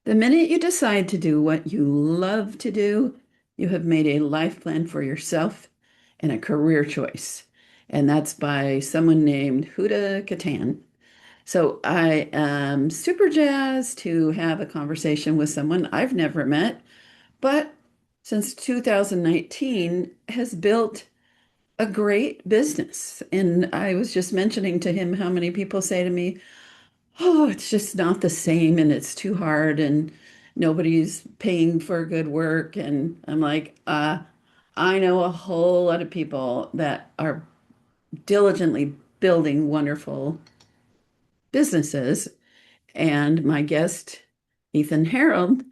The minute you decide to do what you love to do, you have made a life plan for yourself and a career choice. And that's by someone named Huda Katan. So I am super jazzed to have a conversation with someone I've never met, but since 2019 has built a great business. And I was just mentioning to him how many people say to me, oh, it's just not the same and it's too hard and nobody's paying for good work. And I'm like, I know a whole lot of people that are diligently building wonderful businesses. And my guest, Ethan Herrold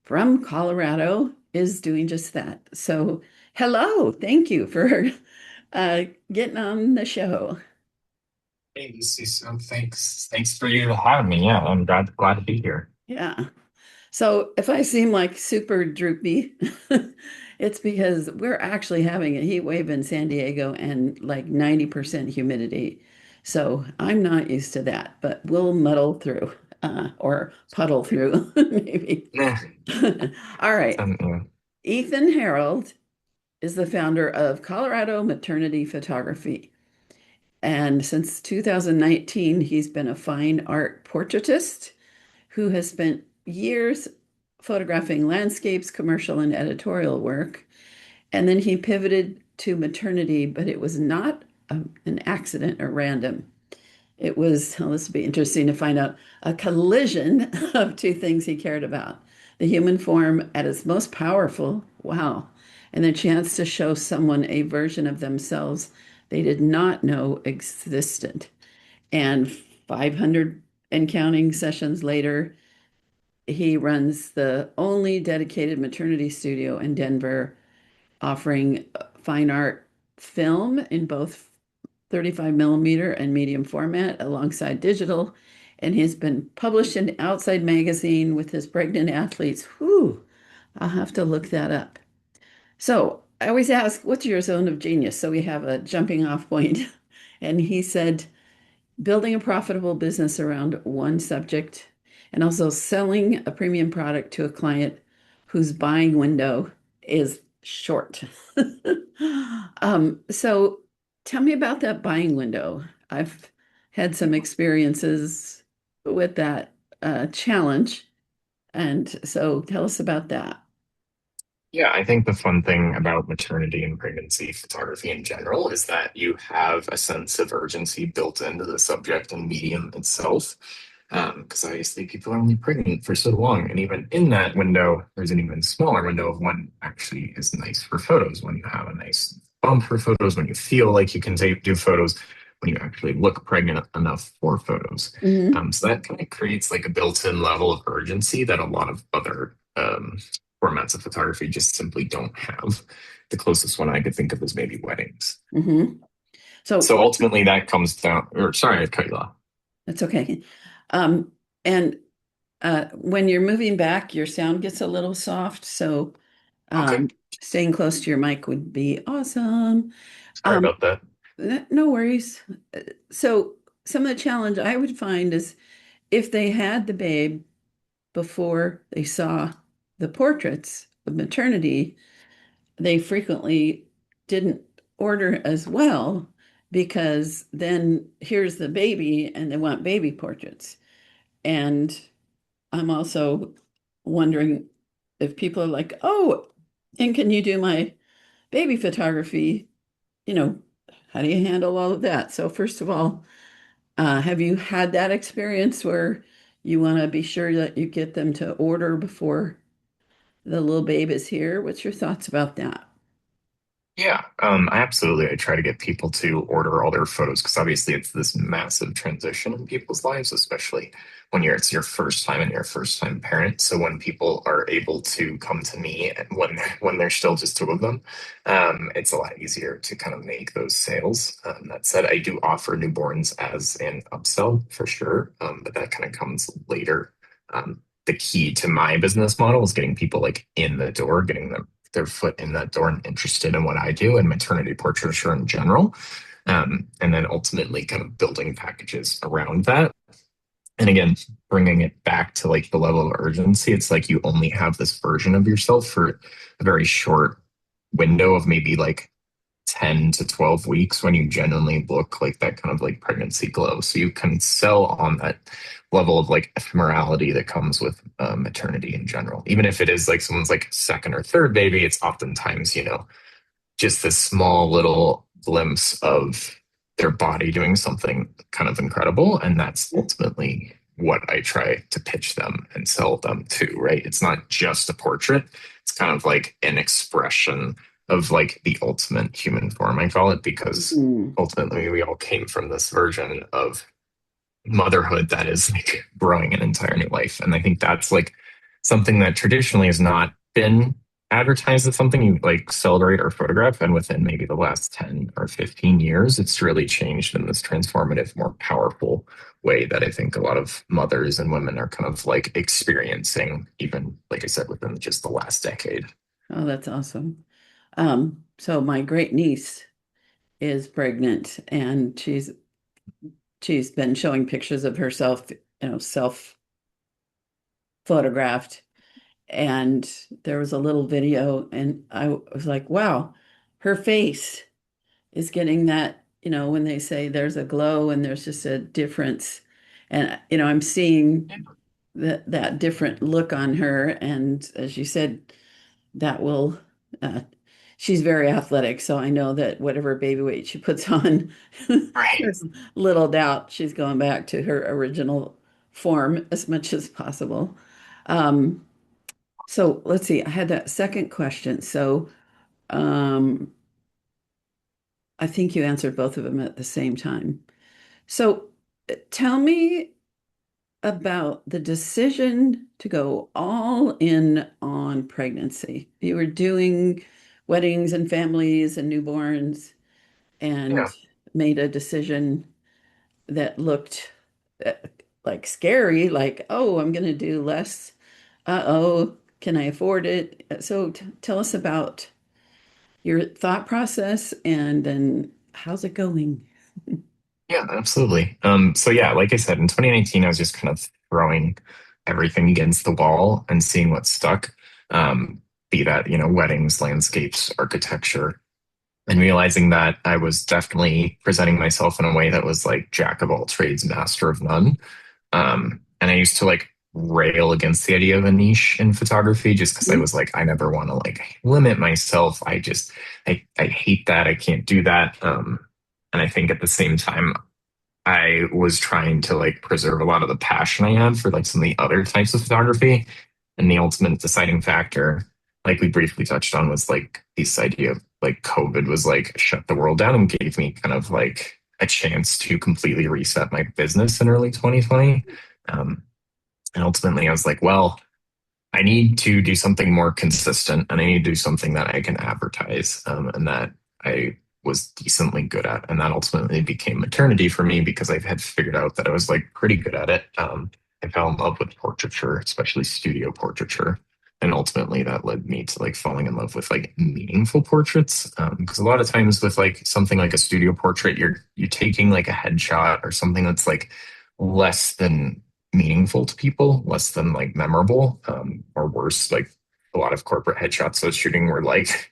from Colorado, is doing just that. So, hello, thank you for uh, getting on the show. Hey, Lucy. So thanks for you having me. Yeah, I'm glad to be here. Yeah. So if I seem like super droopy, it's because we're actually having a heat wave in San Diego and like 90% humidity. So I'm not used to that, but we'll muddle through or puddle through, maybe. Nah, All right. yeah. Ethan Harold is the founder of Colorado Maternity Photography. And since 2019, he's been a fine art portraitist who has spent years photographing landscapes, commercial, and editorial work. And then he pivoted to maternity, but it was not an accident or random. It was, well, this would be interesting to find out, a collision of two things he cared about: the human form at its most powerful, wow, and the chance to show someone a version of themselves they did not know existed. And 500 and counting sessions later, he runs the only dedicated maternity studio in Denver, offering fine art film in both 35 millimeter and medium format alongside digital. And he's been published in Outside Magazine with his pregnant athletes. Whew, I'll have to look that up. So I always ask, what's your zone of genius? So we have a jumping off point. And he said, building a profitable business around one subject and also selling a premium product to a client whose buying window is short. So tell me about that buying window. I've had some experiences with that challenge. And so tell us about that. Yeah, I think the fun thing about maternity and pregnancy photography in general is that you have a sense of urgency built into the subject and medium itself. Because obviously people are only pregnant for so long. And even in that window, there's an even smaller window of when actually is nice for photos, when you have a nice bump for photos, when you feel like you can do photos, when you actually look pregnant enough for photos. Hmm. So that kind of creates like a built-in level of urgency that a lot of other formats of photography just simply don't have. The closest one I could think of is maybe weddings. Hmm. So So what, ultimately that comes down, or sorry, I cut you off. that's okay. And when you're moving back, your sound gets a little soft. So Okay, staying close to your mic would be awesome. sorry Um, about that. no worries. So some of the challenge I would find is if they had the babe before they saw the portraits of maternity, they frequently didn't order as well because then here's the baby and they want baby portraits. And I'm also wondering if people are like, oh, and can you do my baby photography? You know, how do you handle all of that? So, first of all, have you had that experience where you want to be sure that you get them to order before the little babe is here? What's your thoughts about that? Yeah, I try to get people to order all their photos because obviously it's this massive transition in people's lives, especially when it's your first time and you're a first time parent. So when people are able to come to me and when there's still just two of them, it's a lot easier to kind of make those sales. That said, I do offer newborns as an upsell for sure, but that kind of comes later. The key to my business model is getting people like in the door, getting them their foot in that door and interested in what I do and maternity portraiture in general. And then ultimately kind of building packages around that. And again, bringing it back to like the level of urgency, it's like you only have this version of yourself for a very short window of maybe like 10 to 12 weeks when you genuinely look like that kind of like pregnancy glow. So you can sell on that level of like ephemerality that comes with maternity in general. Even if it is like someone's like second or third baby, it's oftentimes, just this small little glimpse of their body doing something kind of incredible. And that's ultimately what I try to pitch them and sell them to, right? It's not just a portrait, it's kind of like an expression of like the ultimate human form, I call it, because Mhm. ultimately we all came from this version of motherhood that is like growing an entire new life. And I think that's like something that traditionally has not been advertised as something you like celebrate or photograph. And within maybe the last 10 or 15 years, it's really changed in this transformative, more powerful way that I think a lot of mothers and women are kind of like experiencing, even like I said, within just the last decade. Oh, that's awesome. So my great niece is pregnant and she's been showing pictures of herself, self photographed. And there was a little video, and I was like, wow, her face is getting that, when they say there's a glow and there's just a difference. And, I'm seeing that different look on her. And as you said, that will, uh, she's very athletic. So I know that whatever baby weight she puts on, Right. there's little doubt she's going back to her original form as much as possible. Um, so let's see, I had that second question. So um, I think you answered both of them at the same time. So tell me about the decision to go all in on pregnancy. You were doing weddings and families and newborns and Yeah. made a decision that looked uh, like scary, like, oh, I'm going to do less. Uh-oh, can I afford it? So tell us about your thought process and then how's it going? Yeah, absolutely. So yeah, like I said, in 2019, I was just kind of throwing everything against the wall and seeing what stuck. Be that, weddings, landscapes, architecture, and realizing that I was definitely presenting myself in a way that was like jack of all trades, master of none. And I used to like rail against the idea of a niche in photography just because I Mhm. was like, I never want to like limit myself. I hate that. I can't do that. And I think at the same time, I was trying to like preserve a lot of the passion I had for like some of the other types of photography. And the ultimate deciding factor, like we briefly touched on, was like this idea of like COVID was like shut the world down and gave me kind of like a chance to completely reset my business in early 2020. Um, and ultimately, I was like, well, I need to do something more consistent and I need to do something that I can advertise and that I was decently good at. And that ultimately became maternity for me because I had figured out that I was like pretty good at it. I fell in love with portraiture, especially studio portraiture. And ultimately that led me to like falling in love with like meaningful portraits. Because a lot of times with like something like a studio portrait, you're taking like a headshot or something that's like less than meaningful to people, less than like memorable, or worse, like a lot of corporate headshots I was shooting were like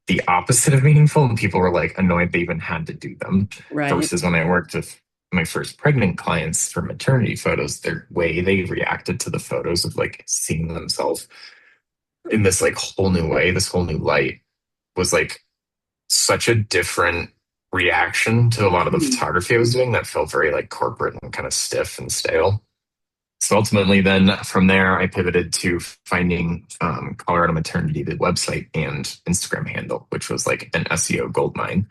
the opposite of meaningful, and people were like annoyed they even had to do them. Right. Versus when I worked with my first pregnant clients for maternity photos, their way they reacted to the photos of like seeing themselves in this like whole new way, this whole new light was like such a different reaction to a lot of the Mhm. photography I was doing that felt very like corporate and kind of stiff and stale. So ultimately, then from there, I pivoted to finding Colorado Maternity, the website and Instagram handle, which was like an SEO goldmine.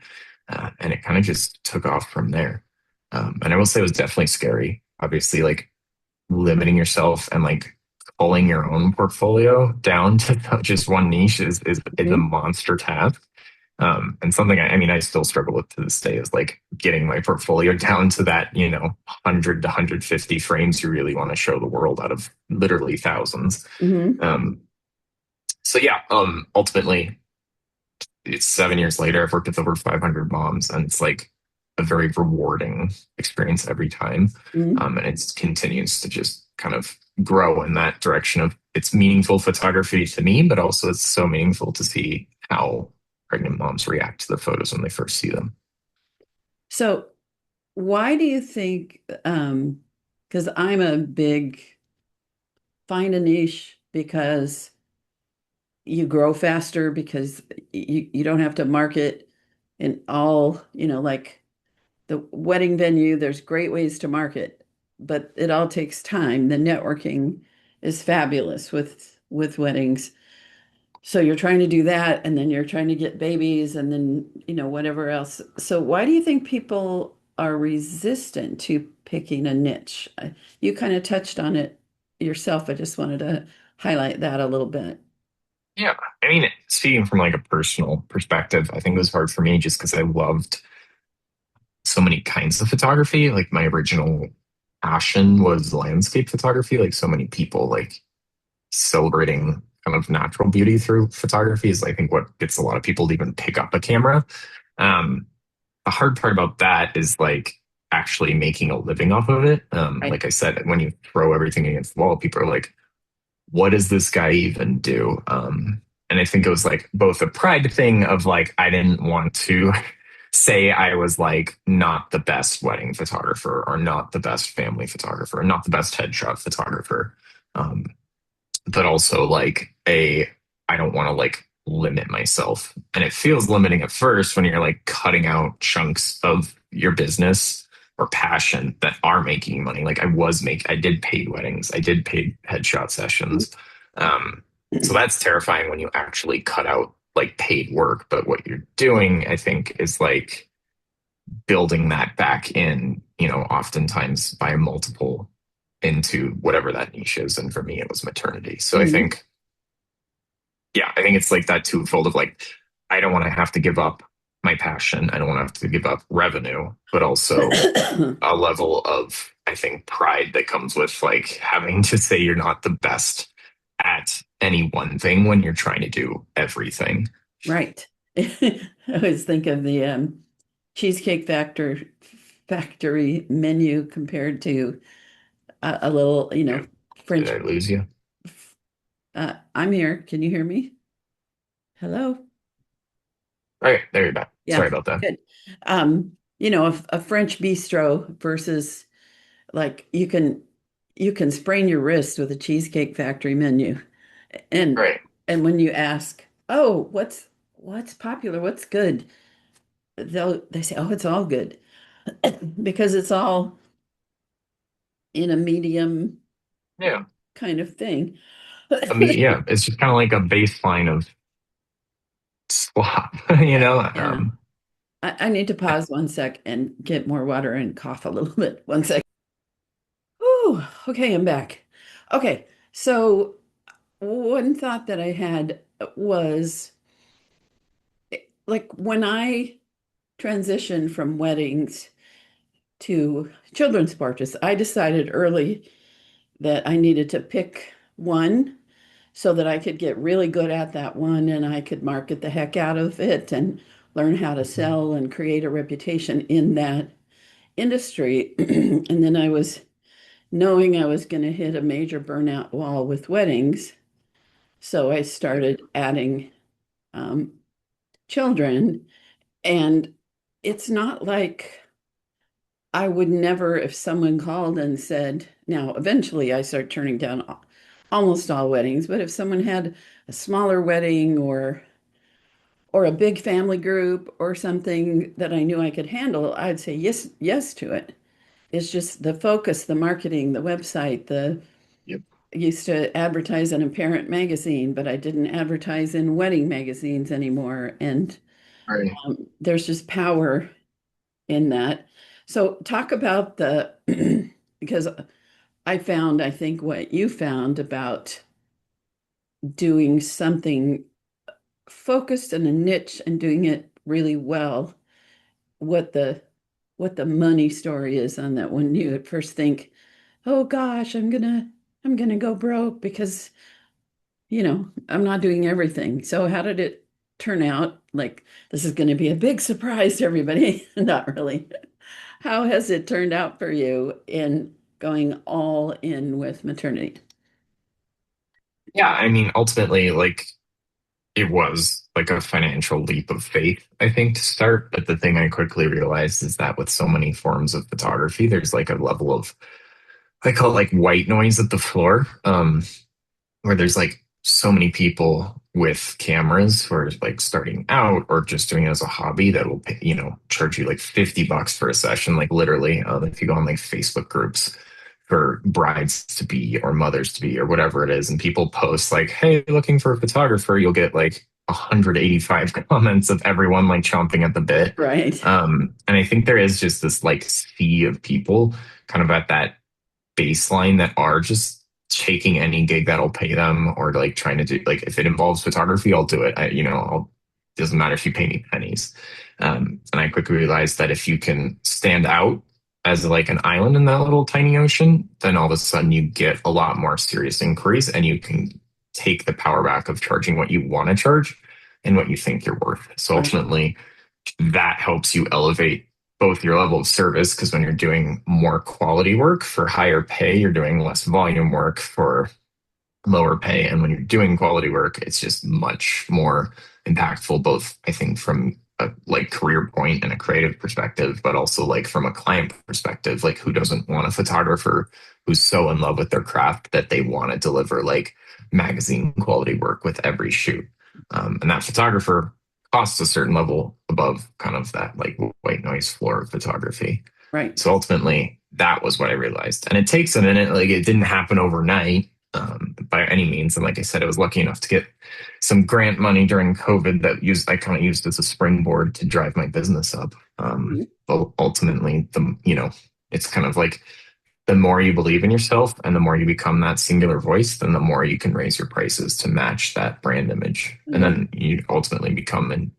And it kind of just took off from there. And I will say it was definitely scary. Obviously, like limiting yourself and like pulling your own portfolio down to just one niche is a Mhm. monster task. And something I mean, I still struggle with to this day is like getting my portfolio down to that, 100 to 150 frames you really want to show the world out of literally thousands. Mhm. Um, so yeah, ultimately, it's 7 years later. I've worked with over 500 moms, and it's like a very rewarding experience every time. Mhm. And it continues to just kind of grow in that direction of it's meaningful photography to me, but also it's so meaningful to see how pregnant moms react to the photos when they first see them. So why do you think, because I'm a big find a niche because you grow faster because you don't have to market in all, like the wedding venue, there's great ways to market, but it all takes time. The networking is fabulous with weddings. So you're trying to do that, and then you're trying to get babies, and then, whatever else. So why do you think people are resistant to picking a niche? You kind of touched on it yourself. I just wanted to highlight that a little bit. Yeah. I mean, speaking from like a personal perspective, I think it was hard for me just because I loved so many kinds of photography. Like my original passion was landscape photography. Like so many people like celebrating kind of natural beauty through photography is I think what gets a lot of people to even pick up a camera. Um, the hard part about that is like actually making a living off of it. Right. Like I said, when you throw everything against the wall, people are like, what does this guy even do? And I think it was like both a pride thing of like, I didn't want to say I was like not the best wedding photographer or not the best family photographer or not the best headshot photographer. Um, but also like I don't want to like limit myself. And it feels limiting at first when you're like cutting out chunks of your business or passion that are making money. Like I did paid weddings, I did paid headshot sessions. Um, so that's terrifying when you actually cut out like paid work. But what you're doing, I think, is like building that back in, oftentimes by a multiple into whatever that niche is. And for me, it was maternity. So I Mhm. think, yeah, I think it's like that twofold of like, I don't want to have to give up my passion. I don't want to have to give up revenue, but also a level of, I think, pride that comes with like having to say you're not the best at any one thing when you're trying to do everything. Right. I always think of the Cheesecake Factory menu compared to a little, Yeah. Did French. I lose you? I'm here. Can you hear me? Hello? Okay, there you're back. Yeah, Sorry about that. good. A French bistro versus like you can sprain your wrist with a Cheesecake Factory menu. And Right. and when you ask, "Oh, what's popular? What's good?" They say, "Oh, it's all good." Because it's all in a medium Yeah. kind of thing. Yeah, it's just kind of like a baseline of slop, Yeah, yeah. Um, I need to pause 1 sec and get more water and cough a little bit. 1 sec. Whew, okay, I'm back. Okay, so one thought that I had was like when I transitioned from weddings to children's portraits, I decided early that I needed to pick one so that I could get really good at that one and I could market the heck out of it and learn how to sell and create a reputation in that industry. And then I was knowing I was going to hit a major burnout wall with weddings. So I started adding um, children. And it's not like I would never, if someone called and said, now eventually I start turning down almost all weddings, but if someone had a smaller wedding or a big family group or something that I knew I could handle, I'd say yes, yes to it. It's just the focus, the marketing, the website, the yep. I used to advertise in a parent magazine, but I didn't advertise in wedding magazines anymore. And Right. there's just power in that. So talk about the because I think what you found about doing something focused in a niche and doing it really well, what the money story is on that when you at first think, oh gosh, I'm gonna go broke because I'm not doing everything. So how did it? turn out? Like, this is going to be a big surprise to everybody. Not really. How has it turned out for you in going all in with maternity? Yeah, I mean, ultimately, like it was like a financial leap of faith, I think, to start. But the thing I quickly realized is that with so many forms of photography, there's like a level of, I call it like white noise at the floor. Where there's like so many people with cameras who are like starting out or just doing it as a hobby that will pay, charge you like $50 for a session, like literally. If you go on like Facebook groups for brides to be or mothers to be or whatever it is, and people post like, "Hey, looking for a photographer," you'll get like 185 comments of everyone like chomping at the bit. Right, And I think there is just this like sea of people kind of at that baseline that are just taking any gig that'll pay them or like trying to do like if it involves photography, I'll do it. I'll doesn't matter if you pay me pennies. And I quickly realized that if you can stand out as like an island in that little tiny ocean, then all of a sudden you get a lot more serious inquiries and you can take the power back of charging what you want to charge and what you think you're worth. So right, ultimately, that helps you elevate both your level of service because when you're doing more quality work for higher pay, you're doing less volume work for lower pay. And when you're doing quality work, it's just much more impactful, both I think from a like career point and a creative perspective, but also like from a client perspective, like who doesn't want a photographer who's so in love with their craft that they want to deliver like magazine quality work with every shoot. And that photographer costs a certain level above kind of that like white noise floor of photography. right. So ultimately, that was what I realized. And it takes a minute. Like it didn't happen overnight by any means. And like I said, I was lucky enough to get some grant money during COVID that I kind of used as a springboard to drive my business up. Mhm. But ultimately, it's kind of like the more you believe in yourself and the more you become that singular voice, then the more you can raise your prices to match that brand image. And Yeah, then you ultimately become and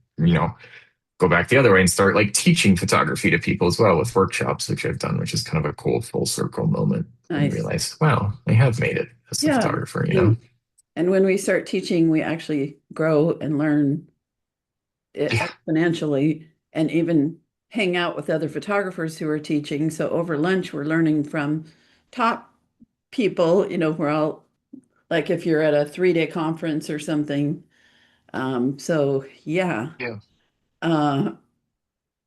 go back the other way and start like teaching photography to people as well with workshops, which I've done, which is kind of a cool full circle moment when you nice. realize, wow, I have made it as a Yeah. photographer. And when we start teaching, we actually grow and learn it Yeah, exponentially and even hang out with other photographers who are teaching. So over lunch, we're learning from top people. We're all like if you're at a 3-day conference or something. So yeah. yeah. Uh,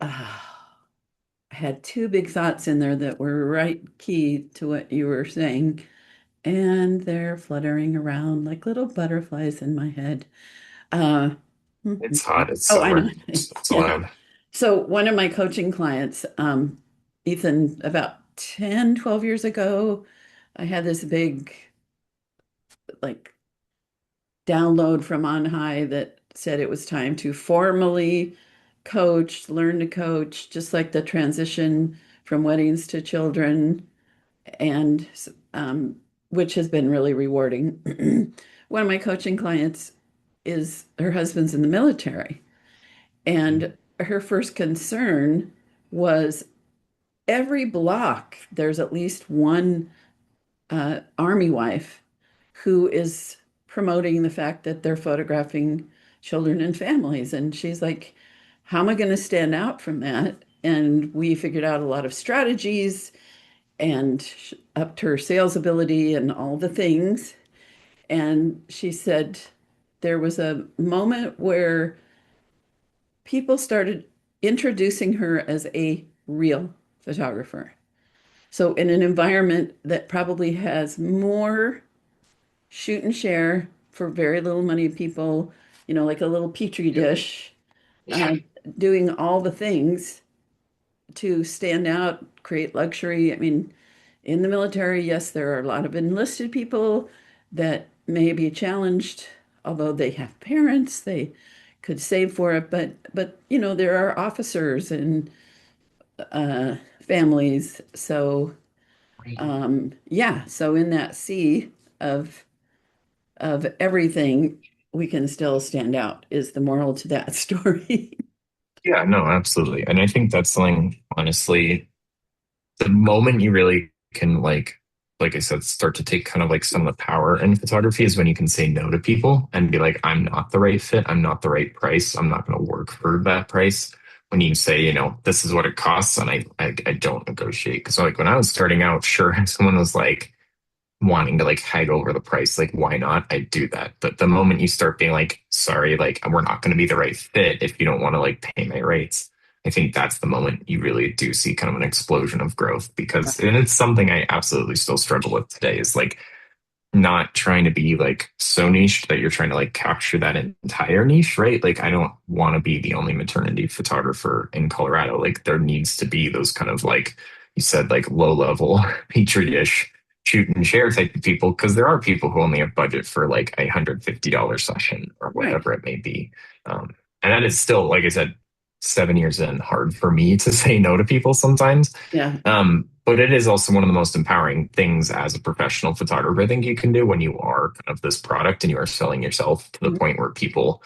I had two big thoughts in there that were right key to what you were saying, and they're fluttering around like little butterflies in my head. Uh, It's hot. It's oh, I know. summer. It's Yeah. allowed. So one of my coaching clients, Ethan, about 10, 12 years ago, I had this big like download from on high that said it was time to formally coach, learn to coach, just like the transition from weddings to children, and um, which has been really rewarding. One of my coaching clients is her husband's in the military, and her first concern was every block there's at least one army wife who is promoting the fact that they're photographing children and families. And she's like, how am I going to stand out from that? And we figured out a lot of strategies and upped her sales ability and all the things. And she said there was a moment where people started introducing her as a real photographer. So, in an environment that probably has more shoot and share for very little money people, like a little petri Yep. dish, Yeah. uh, doing all the things to stand out, create luxury. I mean, in the military, yes, there are a lot of enlisted people that may be challenged, although they have parents, they could save for it. But there are officers and families. So yeah, so in that sea of everything, we can still stand out, is the moral to that story. Yeah, no, absolutely. And I think that's something, honestly, the moment you really can like like I said, start to take kind of like some of the power in photography is when you can say no to people and be like, I'm not the right fit. I'm not the right price. I'm not going to work for that price. When you say, this is what it costs, and I don't negotiate. Because like when I was starting out, sure, someone was like, wanting to like haggle over the price, like why not? I do that. But the moment you start being like, sorry, like we're not going to be the right fit if you don't want to like pay my rates, I think that's the moment you really do see kind of an explosion of growth because, and it's something I absolutely still struggle with today is like not trying to be like so niche that you're trying to like capture that entire niche, right? Like I don't want to be the only maternity photographer in Colorado. Like there needs to be those kind of like you said, like low level petri dish shoot and share type of people because there are people who only have budget for like $150 session or Right. whatever it may be. And that is still, like I said, 7 years in, hard for me to say no to people sometimes. Yeah. But it is also one of the most empowering things as a professional photographer I think you can do when you are kind of this product and you are selling yourself to the Mhm. point where people,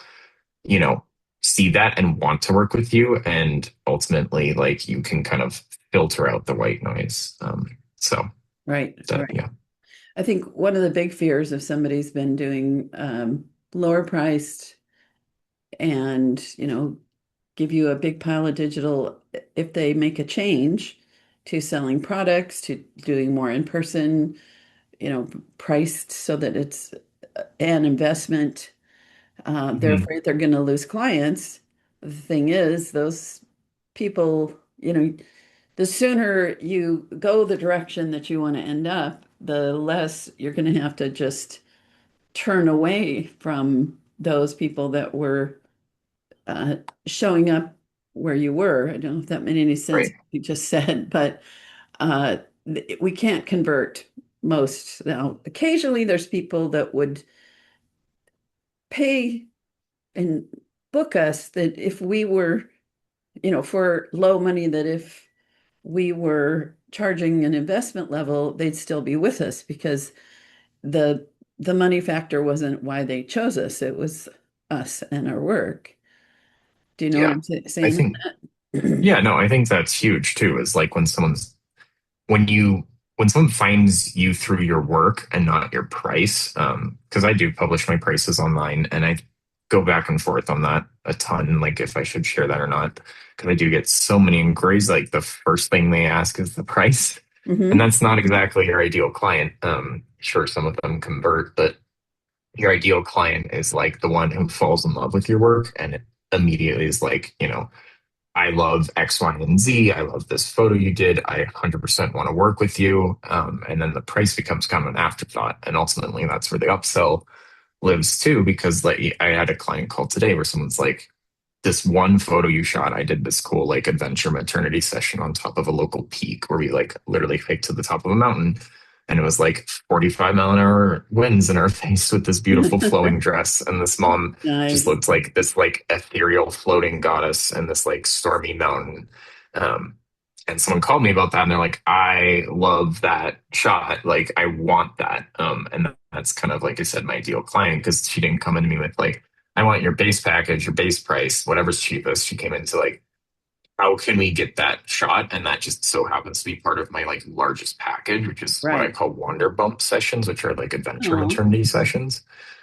you know, see that and want to work with you. And ultimately, like you can kind of filter out the white noise. So Right. that, Right. yeah, I think one of the big fears if somebody's been doing lower priced and, give you a big pile of digital, if they make a change to selling products, to doing more in person, priced so that it's an investment, they're hmm, afraid they're going to lose clients. The thing is, those people, the sooner you go the direction that you want to end up, the less you're going to have to just turn away from those people that were uh, showing up where you were. I don't know if that made any sense right, what you just said, but uh, we can't convert most. Now, occasionally there's people that would pay and book us that if we were, for low money, that if we were charging an investment level, they'd still be with us because the the money factor wasn't why they chose us. It was us and our work. Do you know what yeah. I'm I saying think, with that? yeah, no, I think that's huge too. Is like when you when someone finds you through your work and not your price, because I do publish my prices online and I go back and forth on that a ton, like if I should share that or not, because I do get so many inquiries. Like the first thing they ask is the price, and Hmm. that's not exactly your ideal client. Sure, some of them convert, but your ideal client is like the one who falls in love with your work and it immediately is like, I love X, Y, and Z. I love this photo you did. I 100% want to work with you. And then the price becomes kind of an afterthought. And ultimately, that's where the upsell lives too. Because like I had a client call today where someone's like, this one photo you shot, I did this cool like adventure maternity session on top of a local peak where we like literally hiked to the top of a mountain. And it was like 45-mile-an-hour winds in our face with this beautiful flowing dress. And this mom just Nice. looked like this like ethereal floating goddess in this like stormy mountain. Um, and someone called me about that and they're like, I love that shot. Like, I want that. And that's kind of like I said, my ideal client because she didn't come into me with like, I want your base package, your base price, whatever's cheapest. She came into like, how can we get that shot? And that just so happens to be part of my like largest package, which is what I Right. call Wander Bump sessions, which are like adventure Oh, maternity sessions.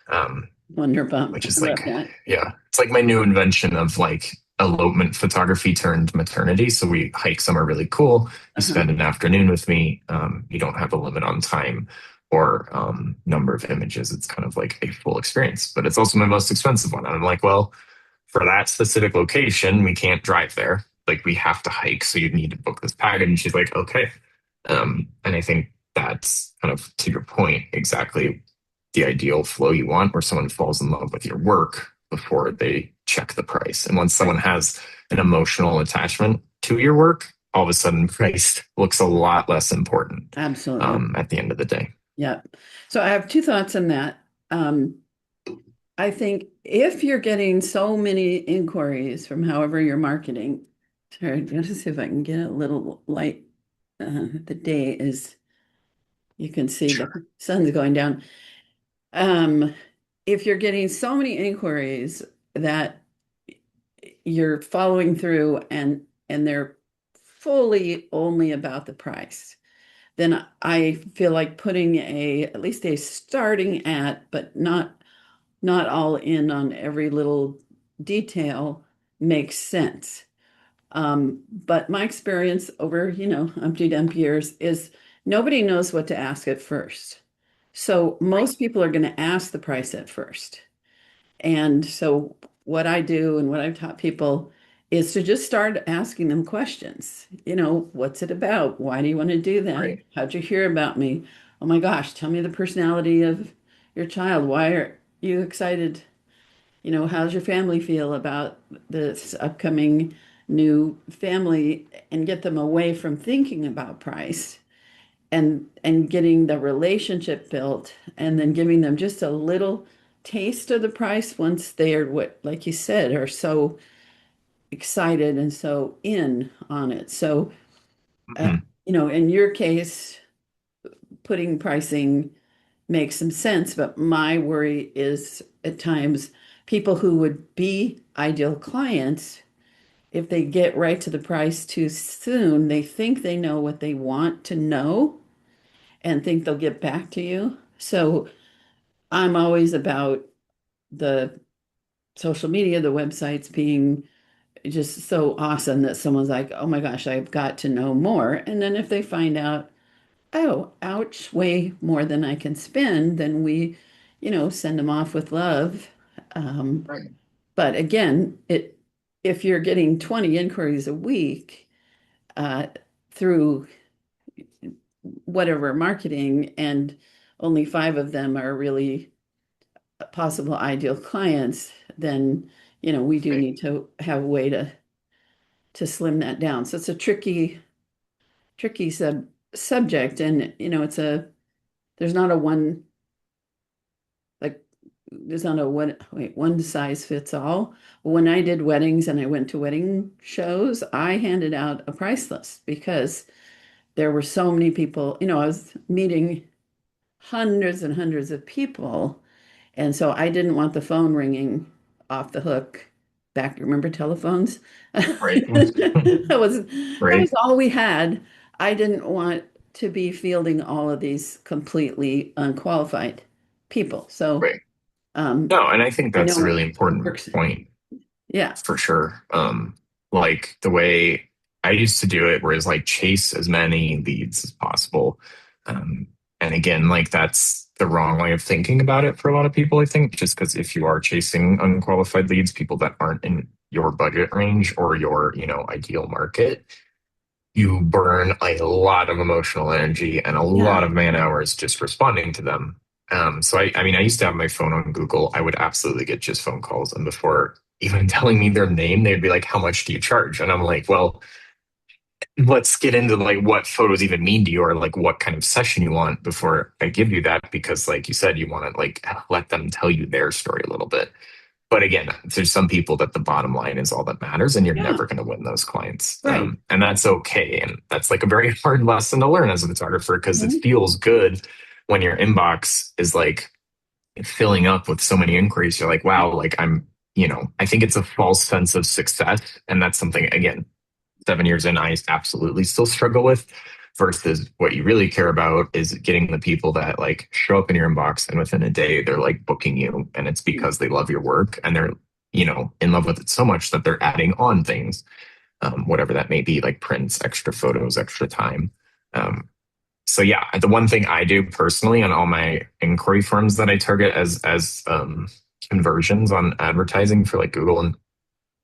Um, Wonder Bump. which I is love like, that. yeah, it's like my new invention of like elopement photography turned maternity. So we hike somewhere really cool. You Uh-huh. spend an afternoon with me. You don't have a limit on time or number of images. It's kind of like a full experience, but it's also my most expensive one. And I'm like, well, for that specific location, we can't drive there. Like we have to hike. So you need to book this package. And she's like, okay. And I think that's kind of to your point, exactly the ideal flow you want, where someone falls in love with your work before they check the price. And once someone Right. has an emotional attachment to your work, all of a sudden price looks a lot less important Absolutely. at the end of the day. Yep. So I have two thoughts on that. Um, I think if you're getting so many inquiries from however you're marketing, sorry, I'm going to see if I can get a little light. The day is, you can see the Sure. sun's going down. Um, if you're getting so many inquiries that you're following through and they're fully only about the price. then I feel like putting at least a starting at, but not all in on every little detail makes sense. But my experience over, umpty dump years is nobody knows what to ask at first. So Right. most people are going to ask the price at first. And so what I do and what I've taught people is to just start asking them questions. What's it about? Why do you want to do that? Right. How'd you hear about me? Oh my gosh, tell me the personality of your child. Why are you excited? How's your family feel about this upcoming new family, and get them away from thinking about price and getting the relationship built, and then giving them just a little taste of the price once they're, what, like you said, are so excited and so in on it. So, uh, Mhm. in your case, putting pricing makes some sense, but my worry is at times people who would be ideal clients, if they get right to the price too soon, they think they know what they want to know and think they'll get back to you. So I'm always about the social media, the websites being just so awesome that someone's like, oh my gosh, I've got to know more. And then if they find out, oh, ouch, way more than I can spend, then we, send them off with love. Um, Right. but again, if you're getting 20 inquiries a week uh, through whatever marketing, and only five of them are really possible ideal clients, then we do Right. need to have a way to slim that down. So it's a tricky subject, and it's a there's not a one like there's not a one size fits all. When I did weddings and I went to wedding shows, I handed out a price list because there were so many people. I was meeting hundreds and hundreds of people. And so I didn't want the phone ringing off the hook. Back, remember telephones? Right. That was Right. all we had. I didn't want to be fielding all of these completely unqualified people. So Right. um, No, and I think I that's a know really it important works. point Yeah. for sure. Like the way I used to do it, whereas like chase as many leads as possible. Um, and again, like that's the wrong way of thinking about it for a lot of people, I think, just because if you are chasing unqualified leads, people that aren't in your budget range or your, ideal market, you burn a lot of emotional energy and a Yeah. lot of man hours just responding to them. So I mean, I used to have my phone on Google. I would absolutely get just phone calls, and before even telling me their name, they'd be like, "How much do you charge?" And I'm like, "Well, let's get into like what photos even mean to you, or like what kind of session you want before I give you that, because like you said, you want to like let them tell you their story a little bit." But again, there's some people that the bottom line is all that matters, and you're Yeah. never going to win those clients. Right. And that's okay. And that's like a very hard lesson to learn as a photographer because it Mhm. feels good when your inbox is like filling up with so many inquiries. You're like, wow, like I think it's a false sense of success. And that's something, again, 7 years in, I absolutely still struggle with. Versus what you really care about is getting the people that like show up in your inbox and within a day they're like booking you, and it's because they love your work and they're in love with it so much that they're adding on things, whatever that may be, like prints, extra photos, extra time. Um, so yeah, the one thing I do personally on all my inquiry forms that I target as conversions on advertising for like Google and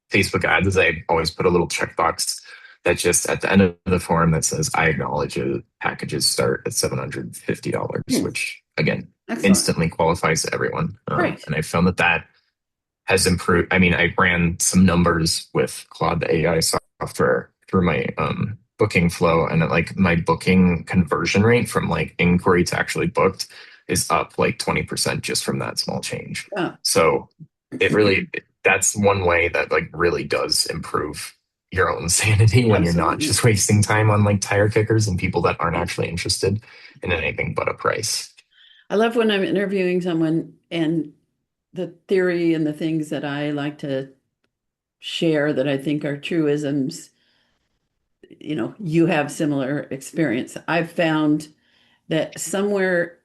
Facebook ads is I always put a little checkbox that just at the end of the form that says I acknowledge it. Packages start at $750, Hmm. which again Excellent. instantly qualifies everyone. Right. And I found that has improved. I mean, I ran some numbers with Claude the AI software through my booking flow, and like my booking conversion rate from like inquiry to actually booked is up like 20% just from that small change. Yeah. So it really, that's one way that like really does improve your own sanity when you're not Absolutely. just wasting time on like tire kickers and people that aren't actually interested in anything but a price. I love when I'm interviewing someone and the theory and the things that I like to share that I think are truisms. you have similar experience. I've found that somewhere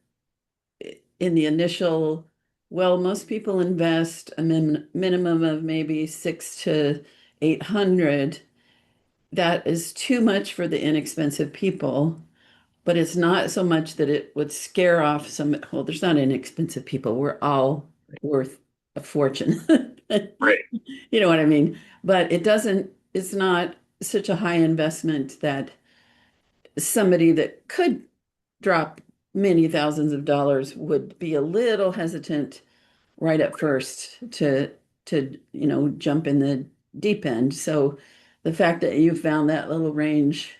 in the initial, well, most people invest a minimum of maybe 6 to 800. That is too much for the inexpensive people, but it's not so much that it would scare off some. Well, there's not inexpensive people. We're all worth a fortune. Right. You know what I mean? But it's not such a high investment that somebody that could drop many thousands of dollars would be a little hesitant right at first to jump in the deep end. So the fact that you found that little range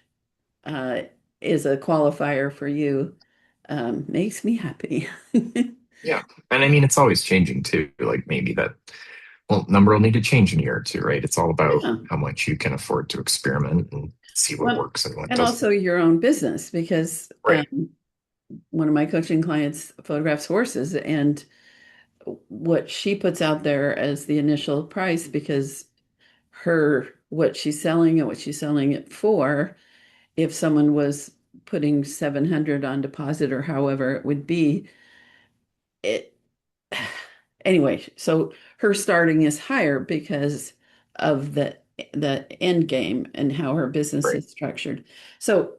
uh, is a qualifier for you makes me happy. Yeah. And I mean, it's always changing too. Like maybe that, well, number will need to change in a year or two, right? It's all about Yeah. how much you can afford to experiment and see what Well, works and what and doesn't. also your own business, because Right. one of my coaching clients photographs horses, and what she puts out there as the initial price, because her what she's selling and what she's selling it for, if someone was putting 700 on deposit or however it would be, it anyway, so her starting is higher because of the end game and how her business Right. is structured. So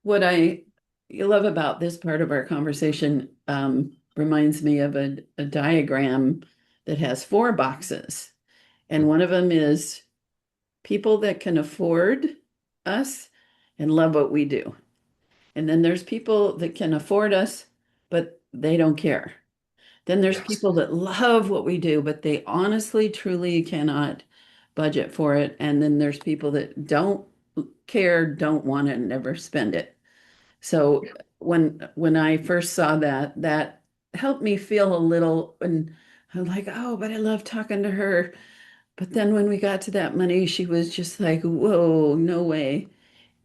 what I love about this part of our conversation reminds me of a diagram that has four boxes. And one of them is people that can afford us and love what we do. And then there's people that can afford us, but they don't care. Then there's Yes. people that love what we do, but they honestly, truly cannot budget for it. And then there's people that don't care, don't want it, and never spend it. So when I first saw that, that helped me feel a little, and I'm like, oh, but I love talking to her. But then when we got to that money, she was just like, whoa, no way.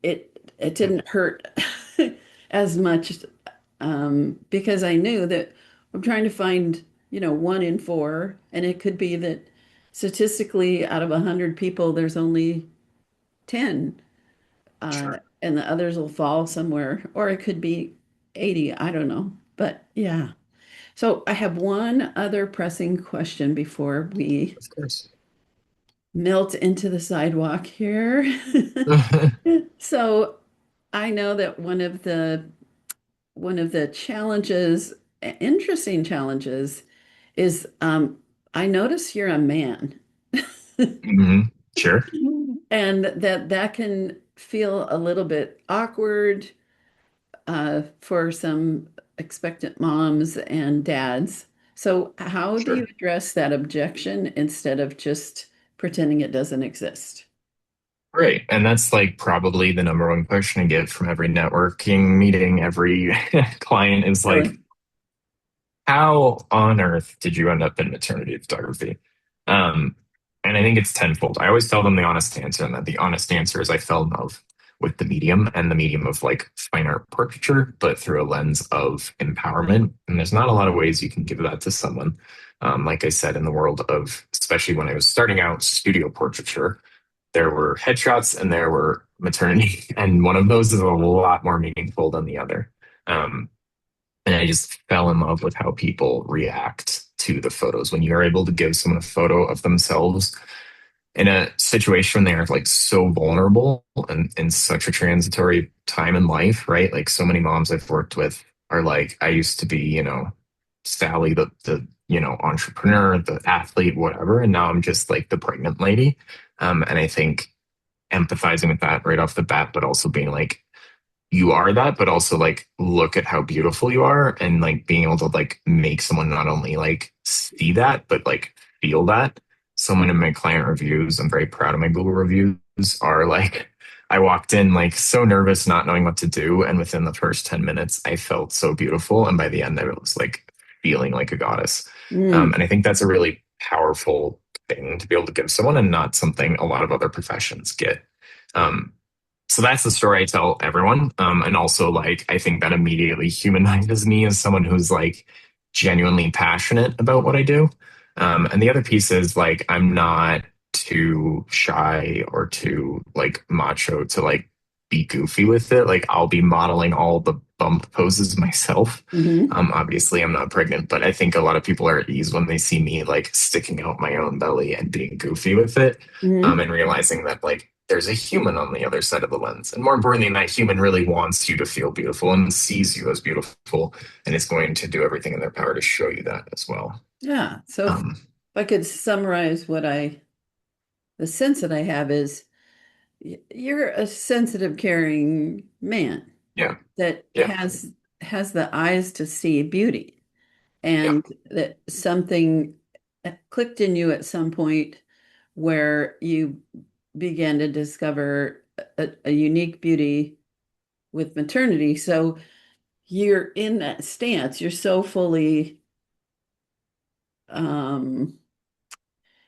It didn't hurt as much because I knew that I'm trying to find, one in four, and it could be that statistically out of 100 people, there's only 10, Sure. and the others will fall somewhere, or it could be 80. I don't know. But yeah. So I have one other pressing question before we Of course. melt into the sidewalk here. So I know that one of the challenges, interesting challenges, is I notice you're a man. Hmm. Sure. And that can feel a little bit awkward for some expectant moms and dads. So how do you Sure. address that objection instead of just pretending it doesn't exist? Right. And that's like probably the number one question I get from every networking meeting, every client is like, Really? how on earth did you end up in maternity photography? Um, and I think it's tenfold. I always tell them the honest answer, and that the honest answer is I fell in love with the medium and the medium of like fine art portraiture, but through a lens of empowerment. And there's not a lot of ways you can give that to someone. Like I said, in the world of, especially when I was starting out, studio portraiture, there were headshots and there were maternity, and one of those is a lot more meaningful than the other. Um, and I just fell in love with how people react to the photos. When you're able to give someone a photo of themselves in a situation when they're like so vulnerable and in such a transitory time in life, right? Like so many moms I've worked with are like, I used to be, Sally, the entrepreneur, the athlete, whatever. And now I'm just like the pregnant lady. And I think empathizing with that right off the bat, but also being like, you are that, but also like look at how beautiful you are, and like being able to like make someone not only like see that, but like feel that. Someone in my client reviews, I'm very proud of my Google reviews, are like, I walked in like so nervous, not knowing what to do. And within the first 10 minutes, I felt so beautiful. And by the end, I was like feeling like a goddess. Mm, And I think that's a really powerful thing to be able to give someone, and not something a lot of other professions get. Um, so that's the story I tell everyone. And also, like, I think that immediately humanizes me as someone who's like genuinely passionate about what I do. And the other piece is like, I'm not too shy or too like macho to like be goofy with it. Like I'll be modeling all the bump poses myself. Hmm. Obviously I'm not pregnant, but I think a lot of people are at ease when they see me like sticking out my own belly and being goofy with it, Hmm. and realizing that like there's a human on the other side of the lens. And more importantly, that human really wants you to feel beautiful and sees you as beautiful, and is going to do everything in their power to show you that as well. Yeah. So if Um, I could summarize the sense that I have is you're a sensitive, caring man yeah, that yeah, has the eyes to see beauty, yeah, and that something clicked in you at some point where you began to discover a unique beauty with maternity. So you're in that stance. You're so fully um,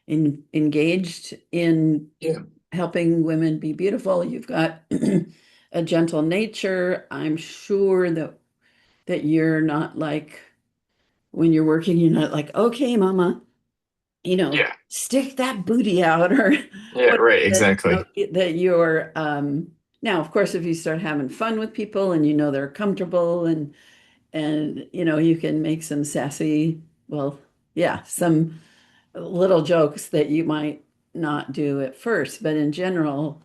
engaged in yeah, helping women be beautiful. You've got a gentle nature. I'm sure that you're not like when you're working, you're not like, okay, mama, yeah, stick that booty out or yeah, what right, that, exactly. that you're now, of course, if you start having fun with people and they're comfortable and you can make some sassy, well, yeah, some little jokes that you might not do at first, but in general,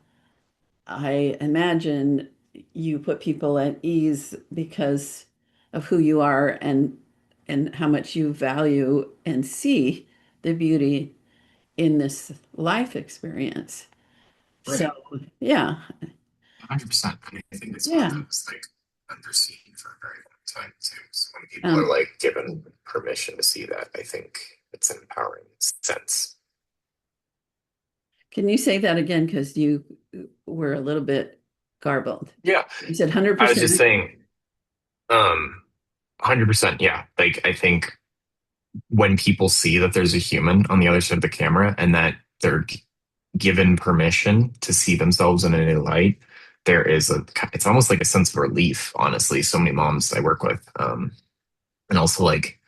I imagine you put people at ease because of who you are and how much you value and see the beauty in this life experience. So, Right. yeah, 100%. And I think it's one of yeah. those like underseen for a very long time too. So when people are Um, like given permission to see that, I think it's an empowering sense. can you say that again? Because you were a little bit garbled. Yeah. You said I was just 100%. saying, 100%, yeah. Like I think when people see that there's a human on the other side of the camera and that they're given permission to see themselves in a new light, there is it's almost like a sense of relief, honestly. So many moms I work with, and also like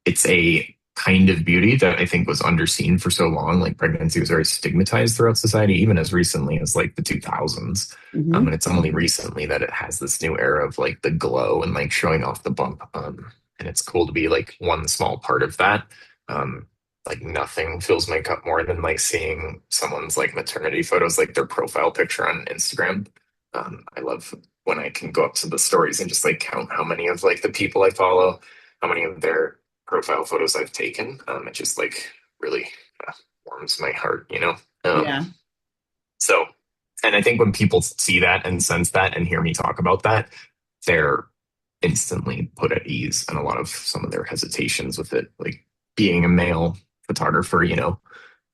it's a kind of beauty that I think was underseen for so long. Like pregnancy was very stigmatized throughout society, even as recently as like the 2000s. And Hmm. it's only recently that it has this new era of like the glow and like showing off the bump. And it's cool to be like one small part of that. Um, like nothing fills my cup more than like seeing someone's like maternity photos, like their profile picture on Instagram. I love when I can go up to the stories and just like count how many of like the people I follow, how many of their profile photos I've taken. It just like really warms my heart. Um, Yeah. so, and I think when people see that and sense that and hear me talk about that, they're instantly put at ease, and a lot of some of their hesitations with it, like being a male photographer,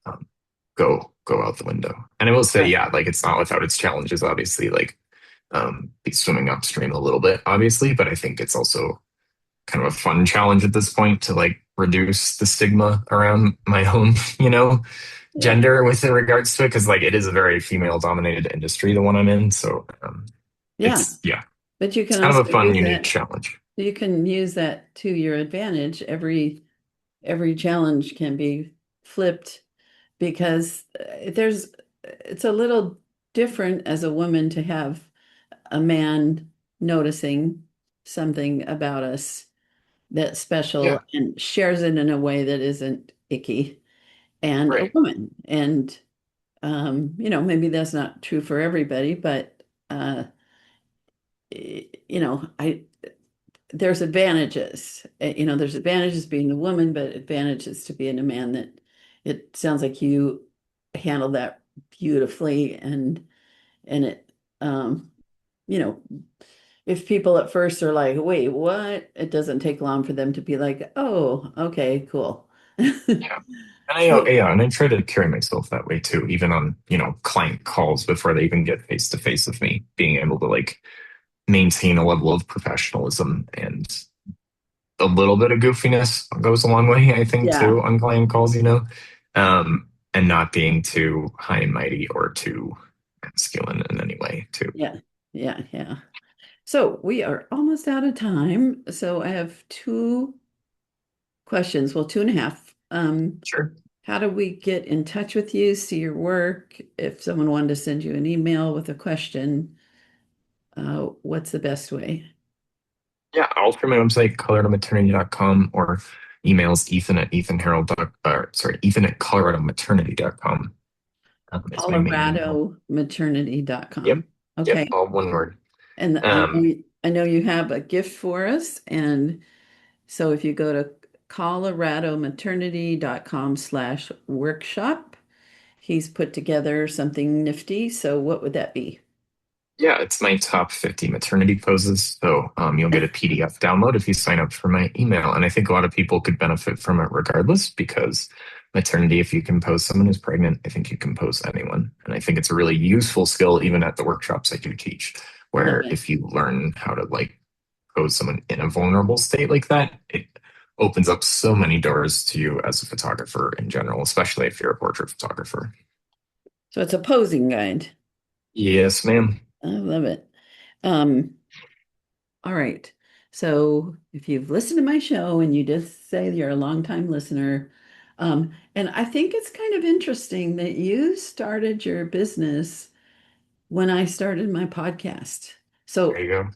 um, go out the window. And I will say, Right. yeah, like it's not without its challenges, obviously, like be swimming upstream a little bit, obviously, but I think it's also kind of a fun challenge at this point to like reduce the stigma around my own, Yeah. gender with regards to it. Cause like it is a very female dominated industry, the one I'm in. So Yeah. yeah, But you it's can kind of also a fun, use unique that. challenge. You can use that to your advantage. Every challenge can be flipped because it's a little different as a woman to have a man noticing something about us that's special Yeah, and shares it in a way that isn't icky, and a right. woman. And maybe that's not true for everybody, but I there's advantages. There's advantages being a woman, but advantages to being a man that it sounds like you handle that beautifully and it you know, if people at first are like, wait, what? It doesn't take long for them to be like, oh, okay, cool. Yeah. And So yeah, and I try to carry myself that way too, even on, client calls before they even get face to face with me, being able to like maintain a level of professionalism and a little bit of goofiness goes a long way, I think, yeah, too, on client calls, and not being too high and mighty or too masculine in any way, too. yeah, yeah. So we are almost out of time. So I have two questions, well, two and a half. Sure. how do we get in touch with you, see your work? If someone wanted to send you an email with a question, what's the best way? Yeah, all through my website, coloradomaternity.com, or emails Ethan at ethanherald. Sorry, Ethan at coloradomaternity.com is my main email. ColoradoMaternity.com. Yep. Yep. Okay. All one word. And Um, I know you have a gift for us. And so if you go to coloradomaternity.com/workshop, he's put together something nifty. So what would that be? Yeah, it's my top 50 maternity poses. So you'll get a PDF download if you sign up for my email. And I think a lot of people could benefit from it regardless because maternity, if you can pose someone who's pregnant, I think you can pose anyone. And I think it's a really useful skill even at the workshops I do teach, Love where it. if you learn how to like pose someone in a vulnerable state like that, it opens up so many doors to you as a photographer in general, especially if you're a portrait photographer. So it's a posing guide. Yes, ma'am. I love it. Um, all right. So if you've listened to my show and you just say you're a longtime listener, and I think it's kind of interesting that you started your business when I started my podcast. There So you go.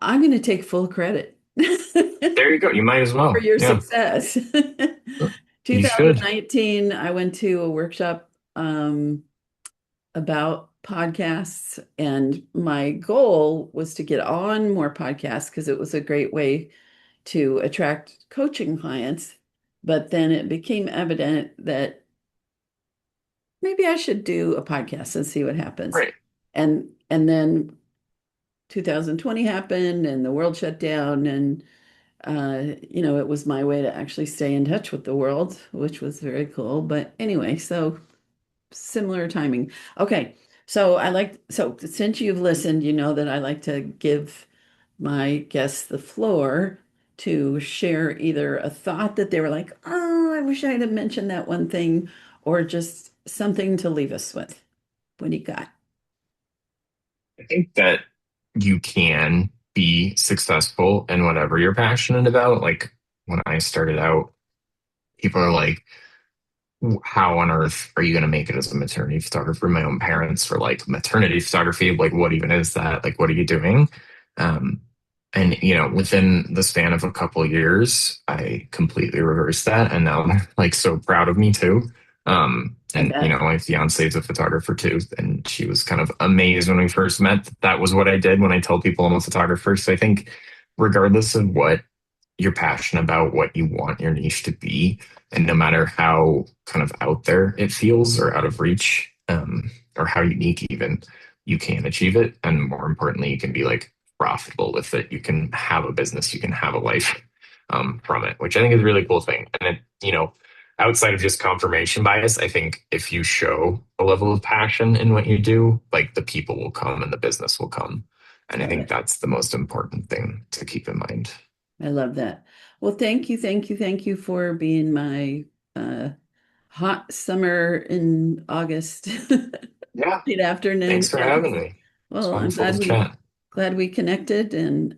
I'm going to take full credit There you go. You might as for well. your Yeah. success. You should. 2019, I went to a workshop about podcasts, and my goal was to get on more podcasts because it was a great way to attract coaching clients. But then it became evident that maybe I should do a podcast and see what happens. Right. And then 2020 happened and the world shut down, and it was my way to actually stay in touch with the world, which was very cool. But anyway, so similar timing. Okay. So since you've listened, you know that I like to give my guests the floor to share either a thought that they were like, oh, I wish I'd have mentioned that one thing, or just something to leave us with. What do you got? I think that you can be successful in whatever you're passionate about. Like when I started out, people are like, how on earth are you going to make it as a maternity photographer? My own parents were like, maternity photography, like, what even is that? Like, what are you doing? Um, and within the span of a couple of years, I completely reversed that, and now I'm like so proud of me too. I And bet. my fiance is a photographer too, and she was kind of amazed when we first met. That was what I did when I tell people I'm a photographer. So I think, regardless of what you're passionate about, what you want your niche to be, and no matter how kind of out there it feels or out of reach, or how unique even, you can achieve it. And more importantly, you can be like profitable with it. You can have a business, you can have a life from it, which I think is a really cool thing. And outside of just confirmation bias, I think if you show a level of passion in what you do, like the people will come and the business will come. And I Love think it. that's the most important thing to keep in mind. I love that. Well, thank you for being my uh, hot summer in August Yeah. late afternoon Thanks for guest. having me. It's Well, I'm wonderful to chat. glad we connected, and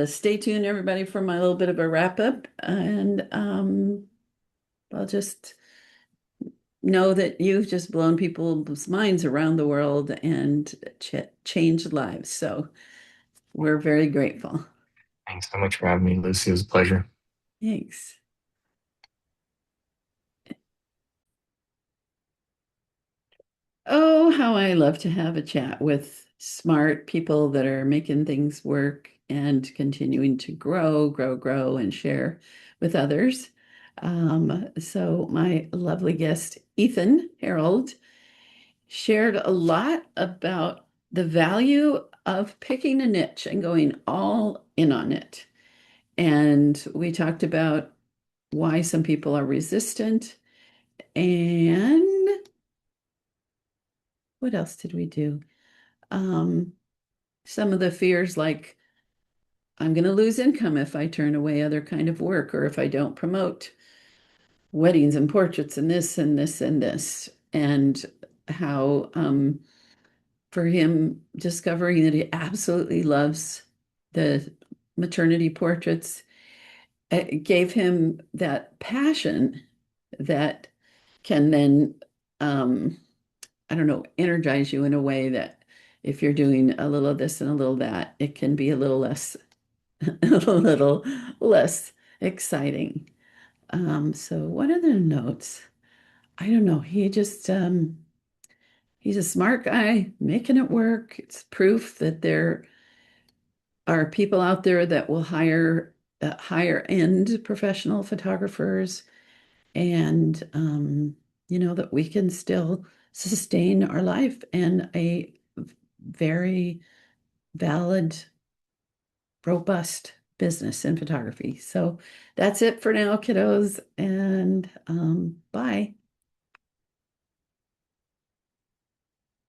stay tuned, everybody, for my little bit of a wrap up. And I'll just know that you've just blown people's minds around the world and changed lives. So we're very grateful. Thanks so much for having me, Lucy. It was a pleasure. Thanks. Oh, how I love to have a chat with smart people that are making things work and continuing to grow, and share with others. So my lovely guest, Ethan Herrold, shared a lot about the value of picking a niche and going all in on it. And we talked about why some people are resistant. And what else did we do? Um, some of the fears like I'm going to lose income if I turn away other kind of work, or if I don't promote weddings and portraits and this and this and this, and how for him discovering that he absolutely loves the maternity portraits it gave him that passion that can then, um, I don't know, energize you in a way that if you're doing a little of this and a little that, it can be a little less, a little less exciting. So what other notes? I don't know. He's a smart guy making it work. It's proof that there are people out there that will hire higher end professional photographers and that we can still sustain our life and a very valid, robust business in photography. So that's it for now, kiddos, and bye.